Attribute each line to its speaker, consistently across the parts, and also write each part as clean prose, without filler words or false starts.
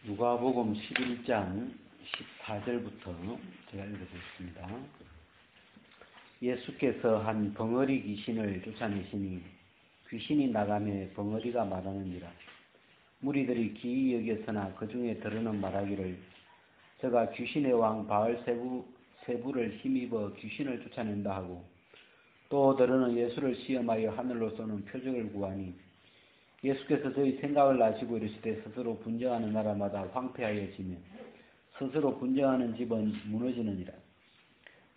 Speaker 1: 누가복음 11장 14절부터 제가 읽어보겠습니다. 예수께서 한 벙어리 귀신을 쫓아내시니 귀신이 나가매 벙어리가 말하느니라. 무리들이 기이 여겨서나 그 중에 들으는 말하기를 저가 귀신의 왕 바알세부를 힘입어 귀신을 쫓아낸다 하고, 또 들으는 예수를 시험하여 하늘로 쏘는 표적을 구하니 예수께서 저희 생각을 아시고 이르시되 스스로 분쟁하는 나라마다 황폐하여지며 스스로 분쟁하는 집은 무너지느니라.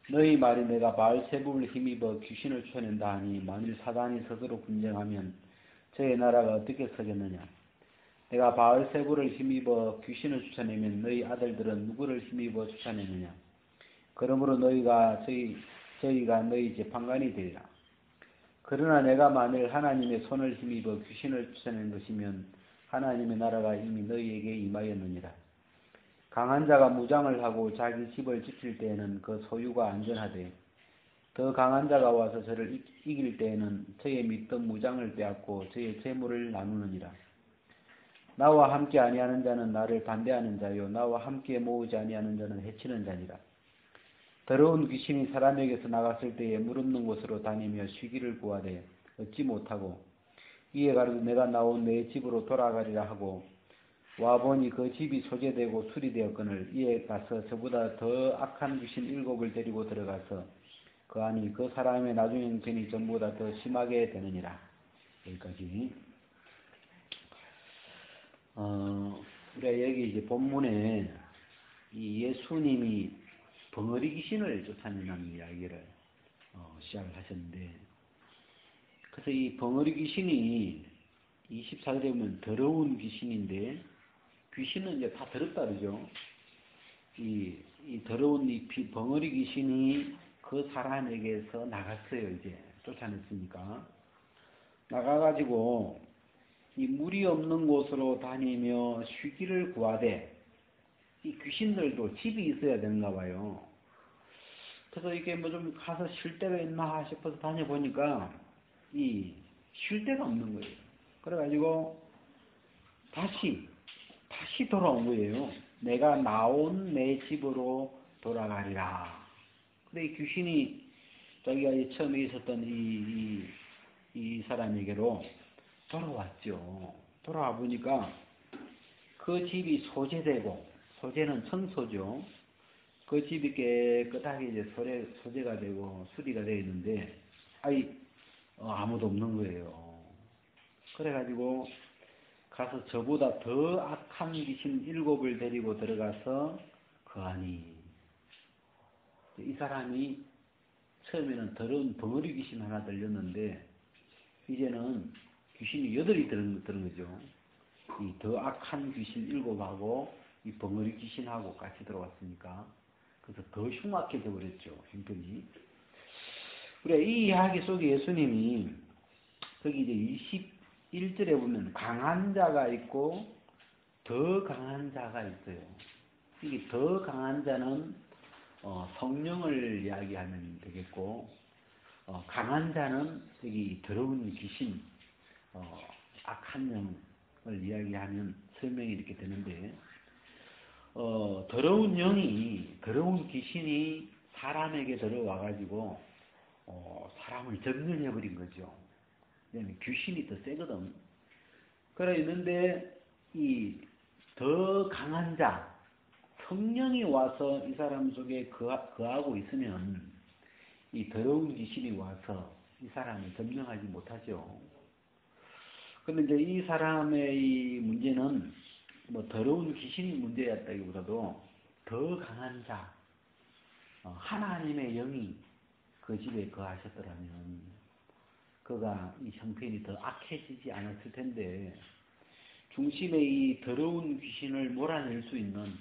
Speaker 1: 너희 말이 내가 바알세부를 힘입어 귀신을 쫓아낸다 하니 만일 사단이 스스로 분쟁하면 저의 나라가 어떻게 서겠느냐. 내가 바알세부를 힘입어 귀신을 쫓아내면 너희 아들들은 누구를 힘입어 쫓아내느냐. 그러므로 저희가 너희 재판관이 되리라. 그러나 내가 만일 하나님의 손을 힘입어 귀신을 쫓아낸 것이면 하나님의 나라가 이미 너희에게 임하였느니라. 강한 자가 무장을 하고 자기 집을 지킬 때에는 그 소유가 안전하되, 더 강한 자가 와서 저를 이길 때에는 저의 믿던 무장을 빼앗고 저의 재물을 나누느니라. 나와 함께 아니하는 자는 나를 반대하는 자요, 나와 함께 모으지 아니하는 자는 해치는 자니라. 더러운 귀신이 사람에게서 나갔을 때에 물 없는 곳으로 다니며 쉬기를 구하되 얻지 못하고, 이에 가로되 내가 나온 내 집으로 돌아가리라 하고 와보니 그 집이 소재되고 수리되었거늘, 이에 가서 저보다 더 악한 귀신 7을 데리고 들어가서 그 안이 그 사람의 나중 형편이 전보다 더 심하게 되느니라. 여기까지. 우리가 여기 이제 본문에 이 예수님이 벙어리 귀신을 쫓아낸다는 이야기를 시작을 하셨는데, 그래서 이 벙어리 귀신이 24절에 보면 더러운 귀신인데, 귀신은 이제 다 더럽다 그러죠. 이 더러운 이 벙어리 귀신이 그 사람에게서 나갔어요. 이제 쫓아냈으니까 나가가지고 이 물이 없는 곳으로 다니며 쉬기를 구하되, 이 귀신들도 집이 있어야 되는가 봐요. 그래서 이게 뭐 좀 가서 쉴 데가 있나 싶어서 다녀보니까 쉴 데가 없는 거예요. 그래가지고 다시 돌아온 거예요. 내가 나온 내 집으로 돌아가리라. 근데 이 귀신이 자기가 처음에 있었던 이 사람에게로 돌아왔죠. 돌아와 보니까 그 집이 소재되고, 소재는 청소죠. 그 집이 깨끗하게 이제 소재가 되고 수리가 되어 있는데, 아무도 없는 거예요. 그래가지고 가서 저보다 더 악한 귀신 7을 데리고 들어가서 그 안이, 이 사람이 처음에는 더러운 벙어리 귀신 하나 들렸는데 이제는 귀신이 8이 들은 거죠. 이 더 악한 귀신 7하고 이 벙어리 귀신하고 같이 들어왔으니까, 그래서 더 흉악해져 버렸죠, 형편이. 우리가 이 이야기 속에 예수님이 거기 이제 21절에 보면 강한 자가 있고 더 강한 자가 있어요. 이게 더 강한 자는 성령을 이야기하면 되겠고, 강한 자는 여기 더러운 귀신, 악한 영을 이야기하면 설명이 이렇게 되는데, 더러운 귀신이 사람에게 들어와가지고 사람을 점령해버린 거죠. 왜냐면 귀신이 더 세거든. 그래 있는데 이 더 강한 자, 성령이 와서 이 사람 속에 거하고 있으면 이 더러운 귀신이 와서 이 사람을 점령하지 못하죠. 그런데 이제 이 사람의 이 문제는 뭐 더러운 귀신이 문제였다기보다도 더 강한 자, 하나님의 영이 그 집에 거하셨더라면 그가 이 형편이 더 악해지지 않았을 텐데, 중심에 이 더러운 귀신을 몰아낼 수 있는,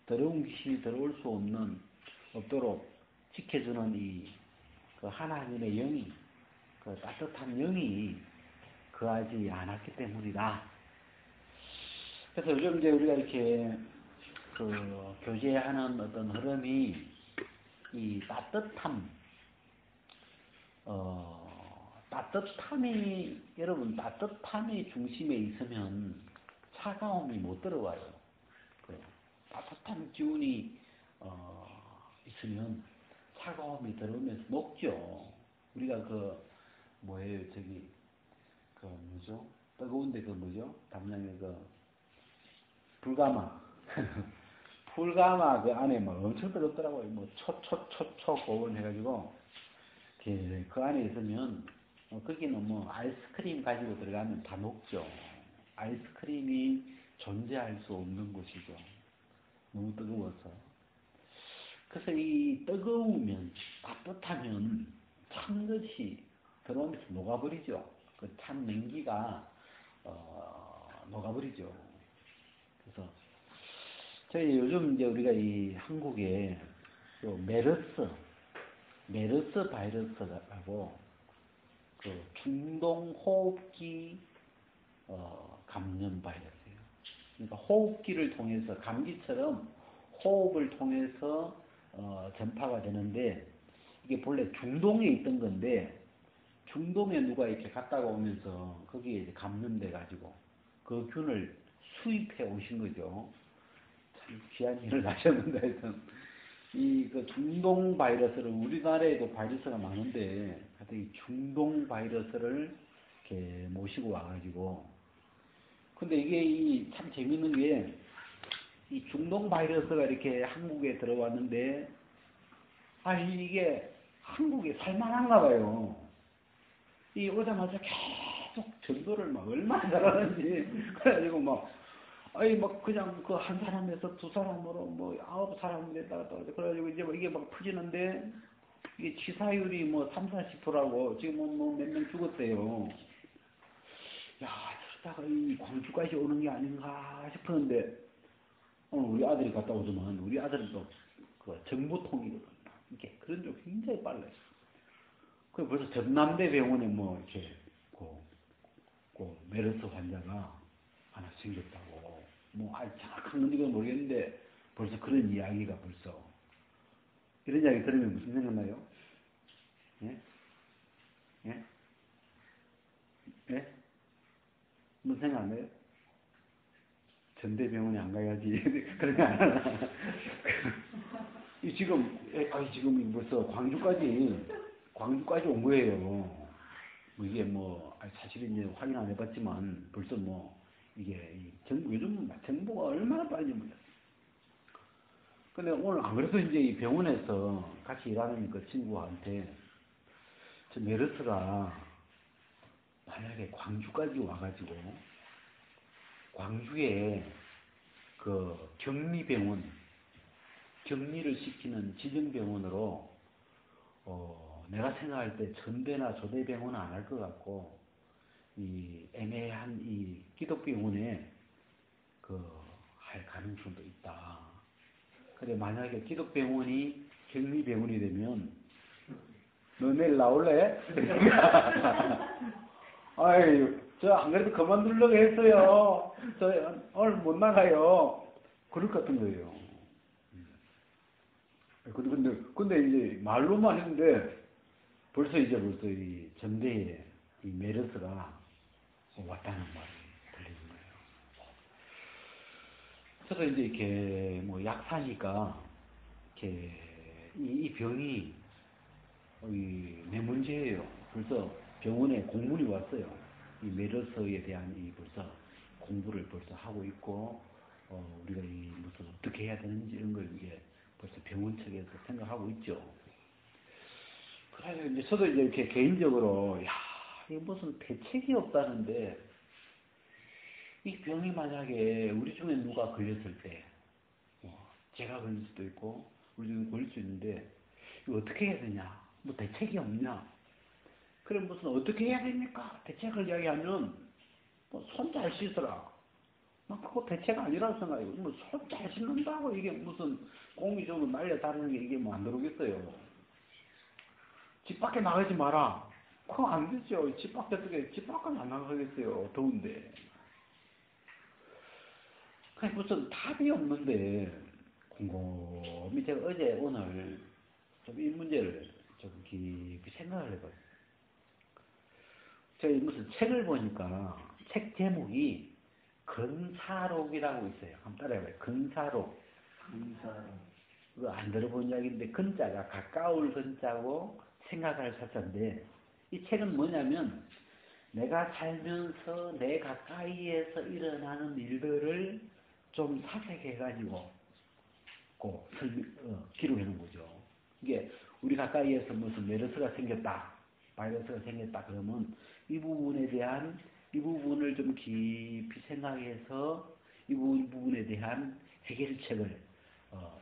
Speaker 1: 더러운 귀신이 들어올 수 없도록 지켜주는 그 하나님의 영이, 그 따뜻한 영이 거하지 않았기 때문이다. 그래서 요즘 이제 우리가 이렇게 교제하는 어떤 흐름이 이 여러분, 따뜻함이 중심에 있으면 차가움이 못 들어와요. 그 따뜻한 기운이 있으면 차가움이 들어오면서 녹죠. 우리가 그 뭐예요 저기 그 뭐죠? 뜨거운데 그 뭐죠? 담양에 그 불가마 불가마 그 안에 뭐 엄청 뜨겁더라고요. 뭐 초초초초 고온 해가지고 그 안에 있으면 거기는 뭐 아이스크림 가지고 들어가면 다 녹죠. 아이스크림이 존재할 수 없는 곳이죠. 너무 뜨거워서. 그래서 이 뜨거우면 따뜻하면 찬 것이 들어오면서 녹아버리죠. 그 찬 냉기가 녹아버리죠. 그래서 저희 요즘 이제 우리가 이 한국에 메르스 바이러스라고 그 중동호흡기 감염 바이러스예요. 그러니까 호흡기를 통해서 감기처럼 호흡을 통해서 전파가 되는데 이게 본래 중동에 있던 건데 중동에 누가 이렇게 갔다가 오면서 거기에 이제 감염돼 가지고 그 균을 수입해 오신 거죠. 참 귀한 일을 하셨는데 하여튼 이 그 중동 바이러스를 우리나라에도 바이러스가 많은데 하여튼 이 중동 바이러스를 이렇게 모시고 와가지고 근데 이게 참 재밌는 게 이 중동 바이러스가 이렇게 한국에 들어왔는데 아니 이게 한국에 살만한가 봐요. 이 오자마자 계속 전도를 막 얼마나 잘하는지 그래가지고 막 아니 막 그냥 그 한 사람에서 두 사람으로 뭐 9사람 됐다가 또 그래가지고 이제 뭐 이게 막 퍼지는데 이게 치사율이 뭐 30~40%라고 지금 뭐 몇 명 죽었대요. 야 그러다가 이 광주까지 오는 게 아닌가 싶었는데 오늘 우리 아들이 갔다 오지만 우리 아들은 또 그 정보통이거든요. 이게 그런 쪽 굉장히 빨라요. 그 벌써 전남대 병원에 뭐 이렇게 그 메르스 환자가 하나 생겼다고. 뭐 정확한 건지는 모르겠는데 벌써 그런 이야기가 벌써 이런 이야기 들으면 무슨 생각나요? 예? 예? 예? 무슨 생각 안 나요? 전대병원에 안 가야지. 그런 거 안 하나. 지금 벌써 광주까지 온 거예요. 뭐 이게 뭐, 사실은 이제 확인 안 해봤지만, 벌써 뭐, 이게, 요즘 정보가 얼마나 빨리 몰라. 근데 오늘 안 그래도 이제 이 병원에서 같이 일하는 그 친구한테, 저 메르스가 만약에 광주까지 와가지고, 광주에 그 격리를 시키는 지정병원으로 내가 생각할 때 전대나 조대병원은 안 할 것 같고 이 애매한 이 기독병원에 할 가능성도 있다. 그래 만약에 기독병원이 격리병원이 되면 너 내일 나올래? 아이 저 안 그래도 그만두려고 했어요. 저 오늘 못 나가요. 그럴 것 같은 거예요. 근데 이제 말로만 했는데 벌써 이 전대에 이 메르스가 왔다는 말이 들리는 거예요. 그래서 이제 이렇게 뭐 약 사니까 이렇게 이 병이 내 문제예요. 벌써 병원에 공문이 왔어요. 이 메르스에 대한 벌써 공부를 벌써 하고 있고 우리가 무슨 어떻게 해야 되는지 이런 걸 이게 벌써 병원 측에서 생각하고 있죠. 그래서 이제 저도 이제 이렇게 개인적으로 이게 무슨 대책이 없다는데 이 병이 만약에 우리 중에 누가 걸렸을 때 제가 걸릴 수도 있고 우리 중에 걸릴 수 있는데 이거 어떻게 해야 되냐? 뭐 대책이 없냐? 그럼 무슨 어떻게 해야 됩니까? 대책을 이야기하면 뭐 손 잘 씻어라. 그거 대책 아니라고 생각해요. 뭐 손 잘 씻는다고 이게 무슨 공기적으로 날려 다니는 게 이게 뭐 안 들어오겠어요. 집 밖에 나가지 마라. 그거 안 되죠. 집 밖은 안 나가겠어요. 더운데. 그냥 무슨 답이 없는데 곰곰이 제가 오늘 좀 이 문제를 좀 깊이 생각을 해봐요. 제가 무슨 책을 보니까 책 제목이 근사록이라고 있어요. 한번 따라해봐요. 근사록. 그거 안 들어본 이야기인데 근자가 가까울 근자고 생각할 사자인데 이 책은 뭐냐면 내가 살면서 내 가까이에서 일어나는 일들을 좀 사색해가지고 기록해 놓은 거죠. 이게 우리 가까이에서 무슨 메르스가 생겼다, 바이러스가 생겼다 그러면 이 부분에 대한 이 부분을 좀 깊이 생각해서 이 부분에 대한 해결책을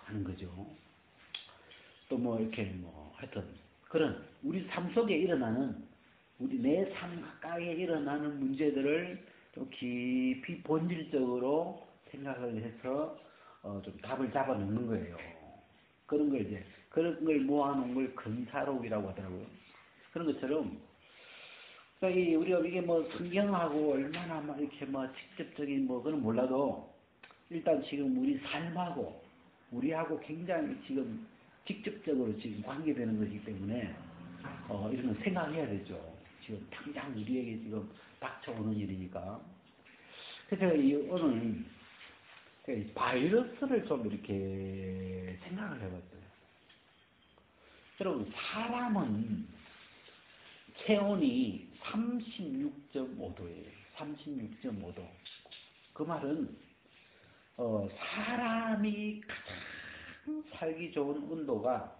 Speaker 1: 하는 거죠. 또 뭐 이렇게 뭐 하여튼 그런 우리 삶 속에 일어나는 우리 내 삶 가까이에 일어나는 문제들을 좀 깊이 본질적으로 생각을 해서 좀 답을 잡아놓는 거예요. 그런 걸 모아놓은 걸 근사록이라고 하더라고요. 그런 것처럼 그러니까 우리가 이게 뭐 성경하고 얼마나 막 이렇게 뭐 직접적인 뭐 그건 몰라도 일단 지금 우리 삶하고 우리하고 굉장히 지금 직접적으로 지금 관계되는 것이기 때문에 이런 거 생각해야 되죠. 지금 당장 우리에게 지금 닥쳐오는 일이니까. 그래서 오늘 바이러스를 좀 이렇게 생각을 해봤어요. 여러분 사람은 체온이 36.5도예요. 36.5도. 그 말은 사람이 가장 살기 좋은 온도가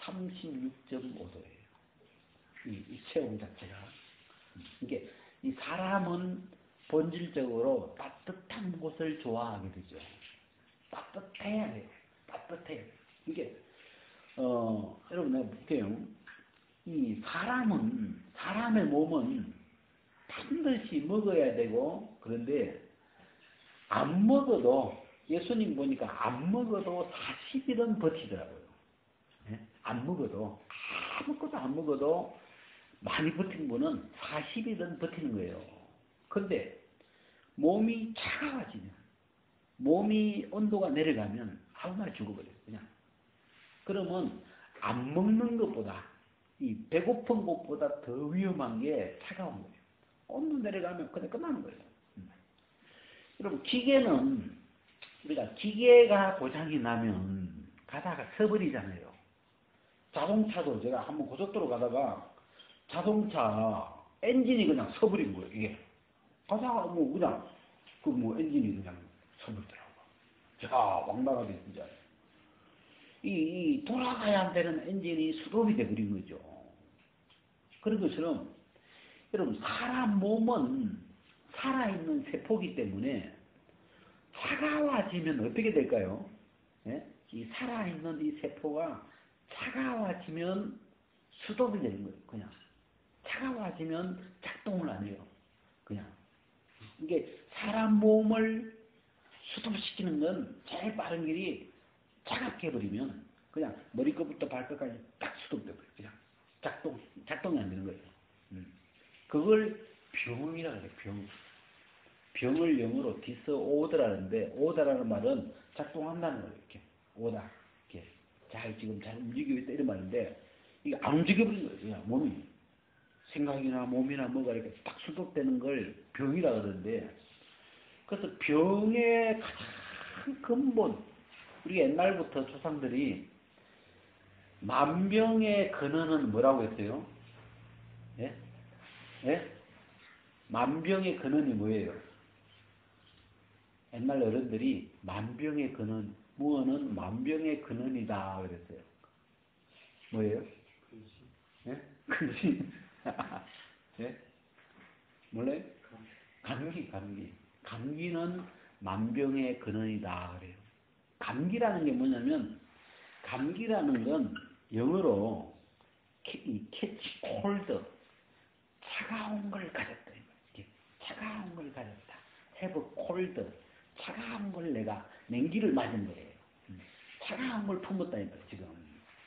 Speaker 1: 36.5도예요. 이 체온 자체가. 이게 이 사람은 본질적으로 따뜻한 곳을 좋아하게 되죠. 따뜻해야 돼요. 따뜻해야 돼요. 이게 여러분 내가 볼게요. 이 사람의 몸은 반드시 먹어야 되고 그런데 안 먹어도 예수님 보니까 안 먹어도 40일은 버티더라고요. 예? 안 먹어도 아무것도 안 먹어도 많이 버틴 분은 40일은 버티는 거예요. 근데 몸이 차가워지면 몸이 온도가 내려가면 아무 말 죽어버려요. 그냥. 그러면 안 먹는 것보다 이 배고픈 것보다 더 위험한 게 차가운 거예요. 온도 내려가면 그냥 끝나는 거예요. 여러분 기계는 우리가 기계가 고장이 나면 가다가 서버리잖아요. 자동차도 제가 한번 고속도로 가다가 자동차 엔진이 그냥 서버린 거예요. 이게 가다가 뭐 그냥 그 뭐 엔진이 그냥 서버리더라고. 제가 왕당하게 진짜 이 돌아가야 되는 엔진이 스톱이 돼버린 거죠. 그런 것처럼 여러분 사람 몸은 살아있는 세포이기 때문에 차가워지면 어떻게 될까요? 예? 이 살아있는 이 세포가 차가워지면 스톱이 되는 거예요. 그냥 차가워지면 작동을 안 해요. 그냥 이게 사람 몸을 스톱시키는 건 제일 빠른 길이 차갑게 해버리면 그냥 머리끝부터 발끝까지 딱 스톱돼버려요. 그냥 작동이 안 되는 거예요. 그걸 병이라고 해요. 병을 영어로 디스오더라는데 오더라는 말은 작동한다는 거예요. 이렇게 오다 이렇게 지금 잘 움직이고 있다 이런 말인데 이게 안 움직여버린 거예요. 그냥 몸이 생각이나 몸이나 뭐가 이렇게 딱 수독되는 걸 병이라 그러는데 그래서 병의 가장 근본 우리 옛날부터 조상들이 만병의 근원은 뭐라고 했어요? 예? 예? 만병의 근원이 뭐예요? 옛날 어른들이 만병의 근원, 무언은 만병의 근원이다 그랬어요. 뭐예요? 예? 근심. 예? 몰라요? 감기. 감기는 만병의 근원이다 그래요. 감기라는 게 뭐냐면 감기라는 건 영어로 캐치 콜드 차가운 걸 가졌다. 차가운 걸 가졌다. have cold 차가운 걸 내가 냉기를 맞은 거예요. 차가운 걸 품었다니까 지금.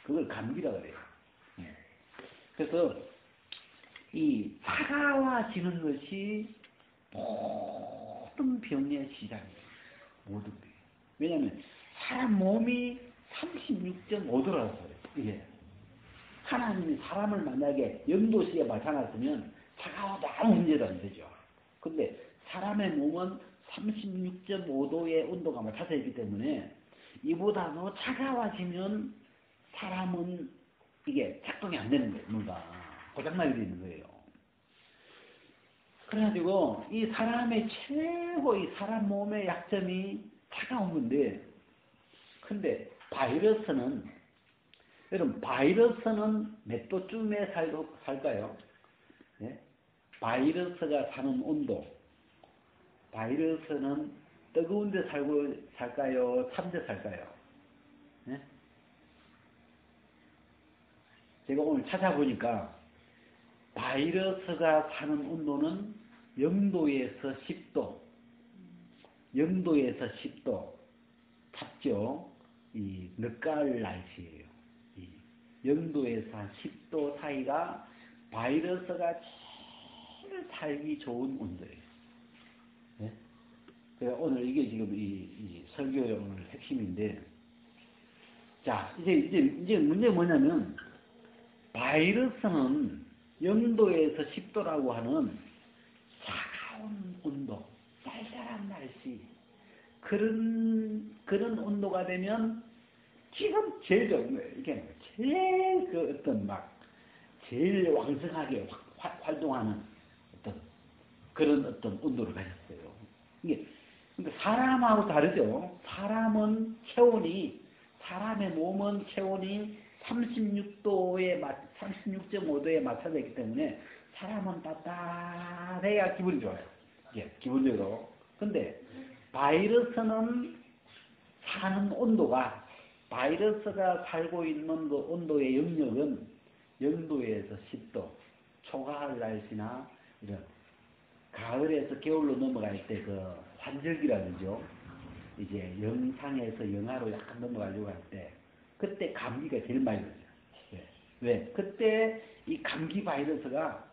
Speaker 1: 그걸 감기라 그래요. 그래서 이 차가워지는 것이 모든 병의 시작이에요. 모든 병. 왜냐하면 사람 몸이 36.5도라고 그래요. 이게 하나님이 사람을 만약에 0도씨에 맞춰놨으면 차가워도 아무 문제도 안 되죠. 근데 사람의 몸은
Speaker 2: 36.5도의 온도가 맞춰져 있기 때문에 이보다 더 차가워지면 사람은 이게 작동이 안 되는 거예요. 뭔가 고장나게 되는 거예요. 그래가지고 이 사람의 최고의 사람 몸의 약점이 차가운 건데, 근데 바이러스는, 여러분 바이러스는 몇 도쯤에 살까요? 네? 바이러스가 사는 온도, 바이러스는 뜨거운 데 살까요? 찬 데 살까요? 네? 제가 오늘 찾아보니까 바이러스가 사는 온도는 0도에서 10도, 0도에서 10도, 탑죠? 이 늦가을 날씨예요. 이 0도에서 10도 사이가 바이러스가 제일 살기 좋은 온도예요. 네? 제가 오늘 이게 지금 이 설교의 오늘 핵심인데, 자, 이제 문제 뭐냐면, 바이러스는 0도에서 10도라고 하는 차가운 온도, 쌀쌀한 날씨, 그런 온도가 되면 지금 제일 좋은 거예요. 이게 제일 제일 왕성하게 활동하는 그런 온도를 가졌어요. 이게 그러니까 사람하고 다르죠. 사람의 몸은 체온이 36.5도에 맞춰져 있기 때문에 사람은 따뜻해야 기분이 좋아요. 예, 기본적으로. 근데 바이러스는 사는 온도가, 바이러스가 살고 있는 그 온도의 영역은 0도에서 10도, 초가을 날씨나 이런 가을에서 겨울로 넘어갈 때 그 환절기라 그러죠. 이제 영상에서 영하로 약간 넘어가려고 할 때, 그때 감기가 제일 많이 걸려요. 왜? 그때 이 감기 바이러스가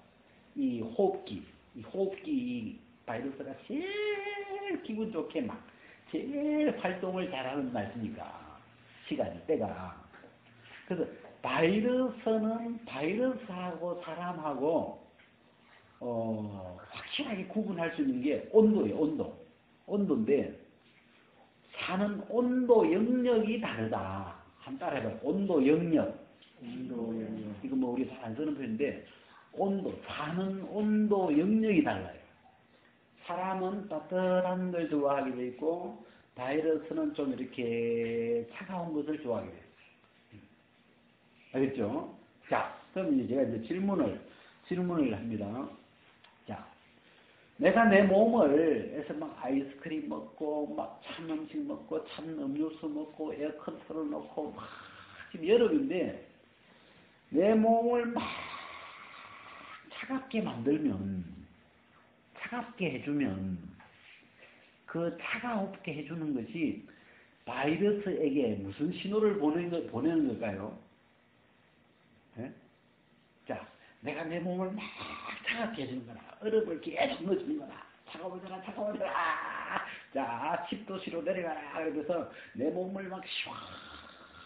Speaker 2: 이 호흡기 바이러스가 제일 기분 좋게 제일 활동을 잘하는 날씨니까, 때가. 그래서 바이러스하고 사람하고 확실하게 구분할 수 있는 게 온도예요. 온도인데 사는 온도 영역이 다르다. 한번 따라해봐요. 온도 영역. 이거 뭐 우리 잘 안 쓰는 표현인데, 사는 온도 영역이 달라요. 사람은 따뜻한 걸 좋아하게 돼 있고, 바이러스는 좀 이렇게 차가운 것을 좋아하게 돼요. 알겠죠? 자, 그럼 이제 제가 이제 질문을 합니다. 자, 내가 내 몸을 해서 막 아이스크림 먹고, 막 찬 음식 먹고, 찬 음료수 먹고, 에어컨 틀어놓고, 막 지금 여름인데 내 몸을 막 차갑게 해주면 그 차갑게 해주는 것이 바이러스에게 무슨 신호를 보내는 걸까요? 네? 자, 내가 내 몸을 막 차갑게 해주는 거라. 얼음을 계속 넣어주는 거라. 차가워져라. 자, 10도씨로 내려가라. 그래서 내 몸을 막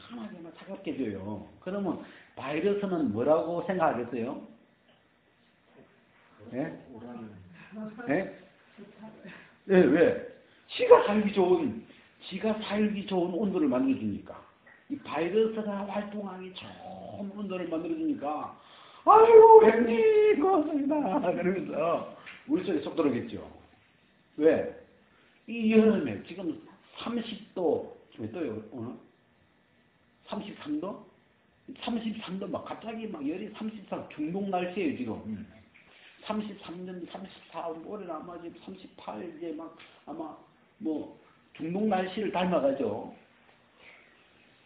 Speaker 2: 시원하게 막 차갑게 해줘요. 그러면 바이러스는 뭐라고 생각하겠어요? 예? 예? 예, 왜? 지가 살기 좋은 온도를 만들어주니까. 이 바이러스가 활동하기 좋은 온도를 만들어주니까, 아이고, 형님, 고맙습니다. 그러면서 우리 속에 쏙 들어오겠죠. 왜? 이 여름에 지금 30도, 몇 도요, 오늘? 33도? 33도 막 갑자기 막 열이 33, 중동 날씨에요, 지금. 33년, 34, 올해는 아마 지금 38, 이제 막 아마 뭐 중동 날씨를 닮아가죠.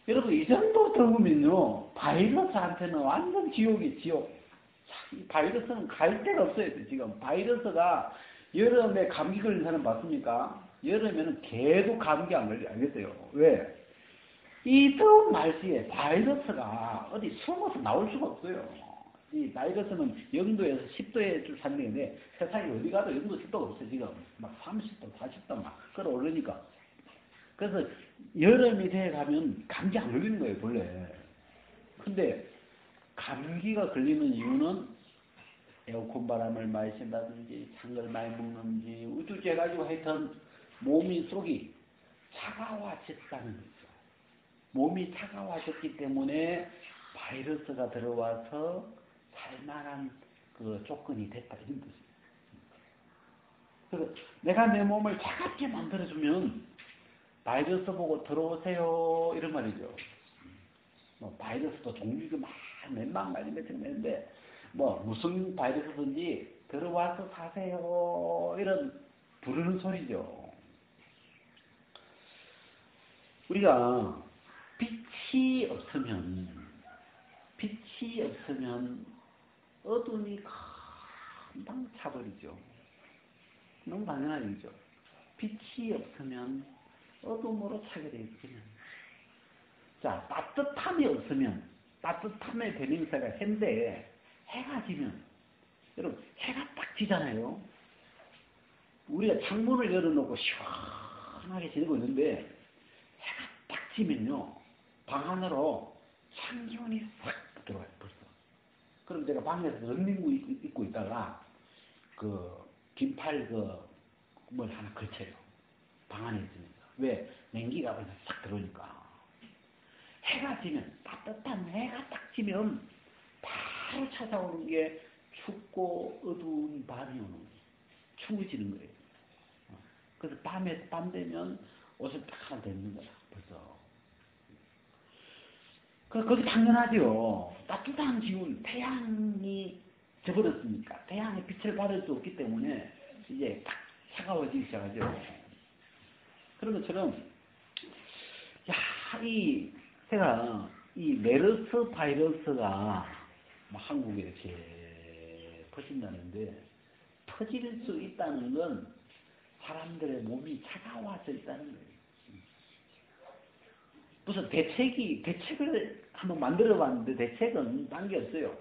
Speaker 2: 여러분, 이 정도 더우면요, 바이러스한테는 완전 지옥이에요, 지옥. 이 바이러스는 갈 데가 없어요, 지금. 바이러스가 여름에 감기 걸린 사람 봤습니까? 여름에는 계속 감기 안 걸려요, 알겠어요? 왜? 이 더운 날씨에 바이러스가 어디 숨어서 나올 수가 없어요. 이 바이러스는 0도에서 10도에 사는 건데, 세상에 어디 가도 0도, 10도가 없어요, 지금. 막 30도, 40도 막 끌어오르니까. 그래서 여름이 돼 가면 감기 안 걸리는 거예요, 본래. 근데 감기가 걸리는 이유는 에어컨 바람을 많이 쐰다든지, 찬 걸 많이 먹는지, 우쭈쭈 해가지고 하여튼 몸이 속이 차가워졌다는 거죠. 몸이 차가워졌기 때문에 바이러스가 들어와서 살만한 그 조건이 됐다 이런 뜻이에요. 그래서 내가 내 몸을 차갑게 만들어주면 바이러스 보고 들어오세요 이런 말이죠. 뭐 바이러스도 종류가 몇만 가지 몇천 있는데 뭐 무슨 바이러스든지 들어와서 사세요 이런 부르는 소리죠. 우리가 빛이 없으면 어둠이 금방 차버리죠. 너무 당연한 일이죠. 빛이 없으면 어둠으로 차게 되어 있거든요. 자, 따뜻함이 없으면, 따뜻함의 대명사가 해인데, 해가 지면, 여러분, 해가 딱 지잖아요. 우리가 창문을 열어놓고 시원하게 지내고 있는데, 해가 딱 지면요, 방 안으로 찬기운이 싹 들어와요, 벌써. 그럼 제가 방에서 런닝구 입고 있다가, 긴팔 뭘 하나 걸쳐요. 방 안에 있으니까. 왜? 냉기가 그냥 싹 들어오니까. 해가 지면, 따뜻한 해가 딱 지면, 바로 찾아오는 게 춥고 어두운 밤이 오는 거예요. 추워지는 거예요. 그래서 밤 되면 옷을 딱 하나 덮는 거야, 벌써. 그게 당연하죠. 따뜻한 기운, 태양이 져버렸으니까. 태양의 빛을 받을 수 없기 때문에 이제 딱 차가워지기 시작하죠. 그런 것처럼, 제가 이 메르스 바이러스가 한국에 이렇게 퍼진다는데, 퍼질 수 있다는 건 사람들의 몸이 차가워져 있다는 거예요. 무슨 대책을 한번 만들어 봤는데 대책은 딴 게 없어요.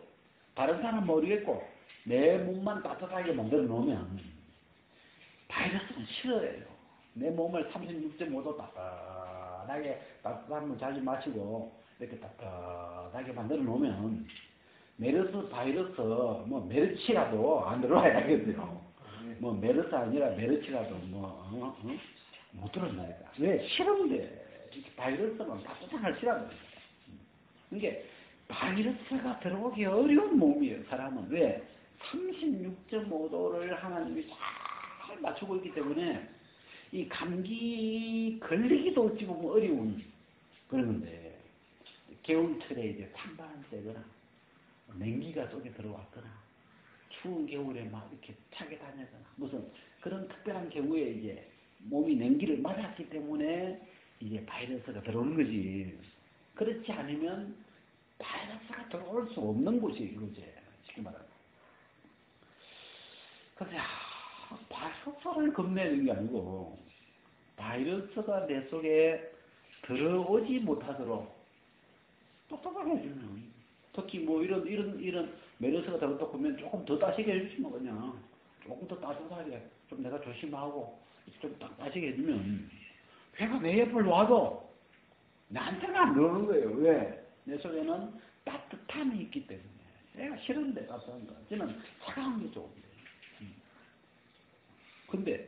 Speaker 2: 다른 사람 모르겠고 내 몸만 따뜻하게 만들어 놓으면 바이러스는 싫어해요. 내 몸을 36.5도 따뜻한 물 자주 마시고 이렇게 따뜻하게 만들어 놓으면 메르스 바이러스 뭐 메르치라도 안 들어와야 되겠어요. 뭐 메르스 아니라 메르치라도 못 들어옵니다. 왜? 싫은데 바이러스는 따뜻한 걸 싫어합니다. 그러니까 바이러스가 들어오기 어려운 몸이에요. 사람은. 왜? 36.5도를 하나님이 잘 맞추고 있기 때문에 이 감기 걸리기도 지금 어려운 그러는데 겨울철에 이제 찬바람 쐬거나 냉기가 속에 들어왔거나 추운 겨울에 막 이렇게 차게 다니거나 무슨 그런 특별한 경우에 이제 몸이 냉기를 맞았기 때문에 이제 바이러스가 들어오는 거지. 그렇지 않으면 바이러스가 들어올 수 없는 곳이 이거지. 쉽게 말하면. 그래서 바이러스를 겁내는 게 아니고 바이러스가 내 속에 들어오지 못하도록 똑똑하게 해주면 특히 뭐 이런 메르스가 들어왔다 보면 조금 더 따시게 해주시면 그냥 조금 더 따뜻하게 좀 내가 조심하고 좀 따시게 해주면 걔가 내 옆을 와도 나한테는 안 들어오는 거예요. 왜? 내 속에는 따뜻함이 있기 때문에. 내가 싫은데 따뜻한 거. 저는 차가운 게 좋은데. 근데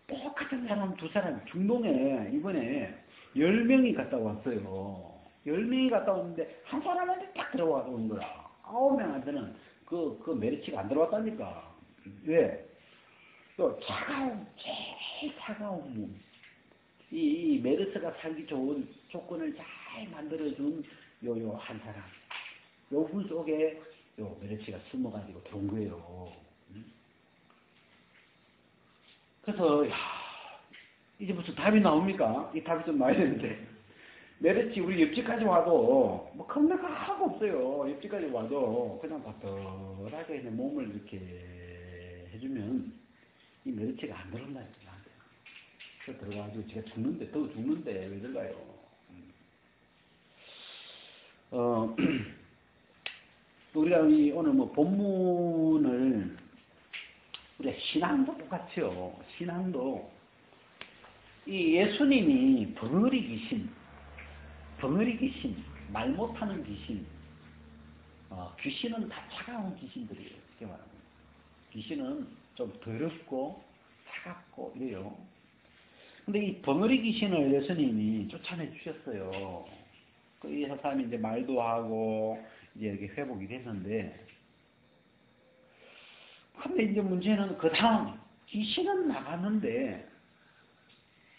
Speaker 2: 똑같은 사람 두 사람 중동에 이번에 10명이 갔다 왔어요. 10명이 갔다 왔는데 한 사람한테 딱 들어와 온 거야. 9명한테는 그 메르치가 안 들어왔다니까. 왜? 또 제일 차가운 몸. 이 메르스가 살기 좋은 조건을 잘 만들어준 요 한 사람. 요 분 속에 요 메르스가 숨어가지고 들어온 거예요. 그래서, 이제 무슨 답이 나옵니까? 이 답이 좀 나와야 되는데. 메르스 우리 옆집까지 와도, 뭐, 겁나가 하나도 없어요. 옆집까지 와도, 그냥 바쁘하게 내 몸을 이렇게 해주면, 이 메르스가 안 들어온다니까. 들어가지고 제가 죽는데 더 죽는데 왜 들어가요? 우리가 오늘 뭐 본문을 우리가 신앙도 똑같죠. 신앙도 이 예수님이 벙어리 귀신, 말 못하는 귀신, 귀신은 다 차가운 귀신들이에요. 이렇게 말하면 귀신은 좀 더럽고 차갑고 이래요. 근데 이 벙어리 귀신을 예수님이 쫓아내 주셨어요. 이 사람이 이제 말도 하고 이제 이렇게 회복이 됐는데, 근데 이제 문제는 그 다음 귀신은 나갔는데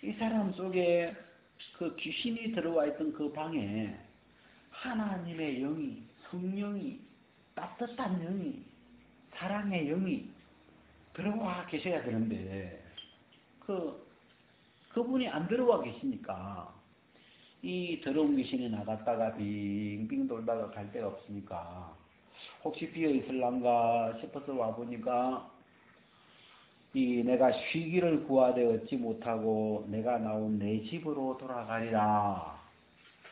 Speaker 2: 이 사람 속에 그 귀신이 들어와 있던 그 방에 하나님의 영이, 성령이, 따뜻한 영이, 사랑의 영이 들어와 계셔야 되는데 그분이 안 들어와 계시니까 이 더러운 귀신이 나갔다가 빙빙 돌다가 갈 데가 없으니까 혹시 비어 있을란가 싶어서 와보니까 이 내가 쉬기를 구하되 얻지 못하고 내가 나온 내 집으로 돌아가리라.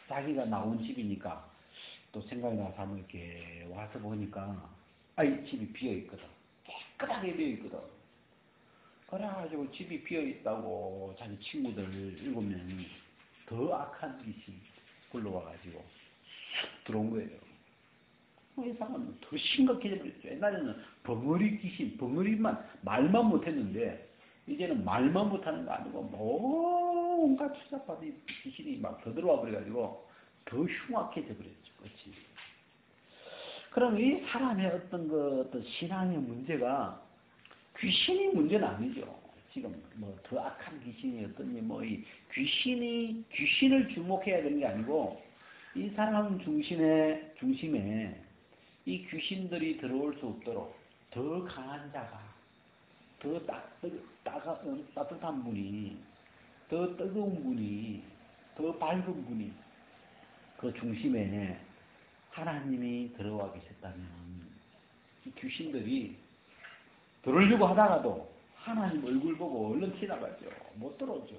Speaker 2: 자기가 나온 집이니까 또 생각이 나서 한번 이렇게 와서 보니까 이 집이 비어 있거든. 깨끗하게 비어 있거든. 그래가지고 집이 비어 있다고 자기 친구들 7명이 더 악한 귀신 굴러와가지고 들어온 거예요. 이 사람은 더 심각해져 버렸죠. 옛날에는 벙어리 귀신, 벙어리만 말만 못했는데 이제는 말만 못하는 거 아니고 뭔가 추잡한 귀신이 막 더 들어와 버려가지고 더 흉악해져 버렸죠. 그렇지? 그럼 이 사람의 어떤 신앙의 문제가 귀신이 문제는 아니죠. 지금 뭐 더 악한 귀신이 어떠니 이 귀신을 주목해야 되는 게 아니고 이 사람 중심에 이 귀신들이 들어올 수 없도록 더 강한 자가, 더 따뜻한 분이, 더 뜨거운 분이, 더 밝은 분이 그 중심에 하나님이 들어와 계셨다면 이 귀신들이 들어오려고 하다가도 하나님 얼굴 보고 얼른 지나가죠. 못 들어오죠.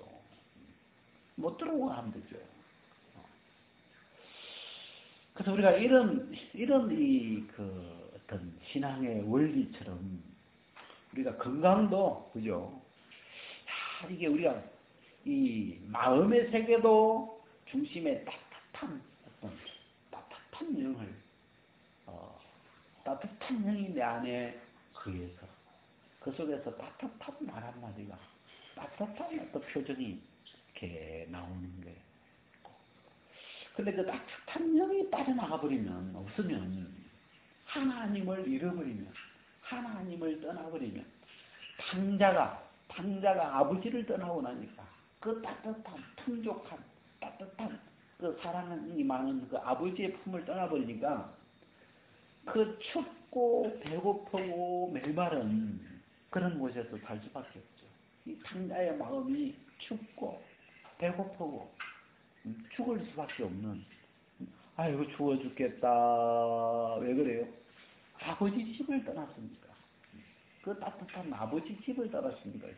Speaker 2: 못 들어오고 하면 되죠. 그래서 우리가 이런 어떤 신앙의 원리처럼 우리가 건강도 그죠? 이게 우리가 이 마음의 세계도 중심에 따뜻한 영을 따뜻한 영이 내 안에 거해서 그 속에서 따뜻한 말 한마디가 따뜻한 어떤 표정이 이렇게 나오는 거예요. 근데 그 따뜻한 영이 빠져나가 버리면 없으면 하나님을 잃어버리면 하나님을 떠나버리면 탕자가 아버지를 떠나고 나니까 그 따뜻한 풍족한 따뜻한 그 사랑이 많은 그 아버지의 품을 떠나버리니까 그 춥고 배고프고 메마른 그런 곳에서 살 수밖에 없죠. 이 탕자의 마음이 춥고 배고프고 죽을 수밖에 없는, 아이고 추워 죽겠다. 왜 그래요? 아버지 집을 떠났으니까. 그 따뜻한 아버지 집을 떠났으니까.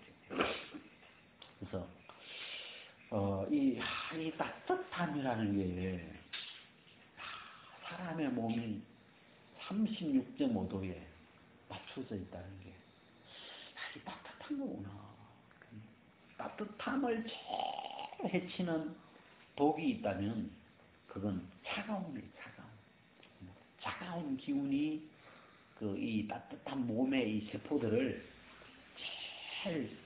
Speaker 2: 그래서 이 따뜻함이라는 게 사람의 몸이 36.5도에 맞춰져 있다는 게 이 따뜻한 거구나. 따뜻함을 제일 해치는 독이 있다면 그건 차가움이에요. 차가운 기운이 이 따뜻한 몸의 이 세포들을 제일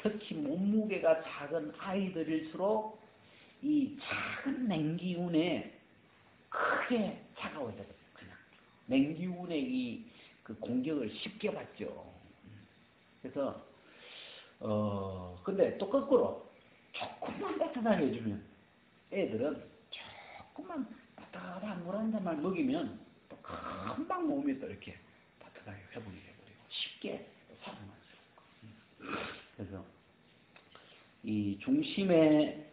Speaker 2: 특히 몸무게가 작은 아이들일수록 이 작은 냉기운에 크게 차가워져요. 그냥 냉기운의 그 공격을 쉽게 받죠. 그래서 근데 또 거꾸로 조금만 따뜻하게 해주면 애들은 조금만 따뜻한 물 한 잔만 먹이면 또 금방 몸이 또 이렇게 따뜻하게 회복이 돼버리고 쉽게 살아나죠. 그래서 이 중심에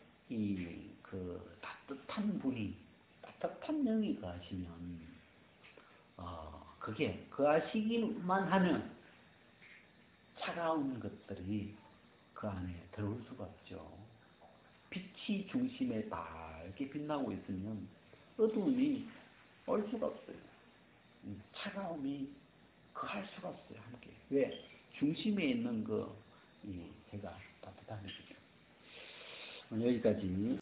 Speaker 2: 그 따뜻한 분이 따뜻한 영이 거하시면 그게 거하시기만 하면 차가운 것들이 그 안에 들어올 수가 없죠. 빛이 중심에 밝게 빛나고 있으면 어두움이 올 수가 없어요. 차가움이 거할 수가 없어요. 함께. 왜? 중심에 있는 해가 따뜻한 거죠. 여기까지.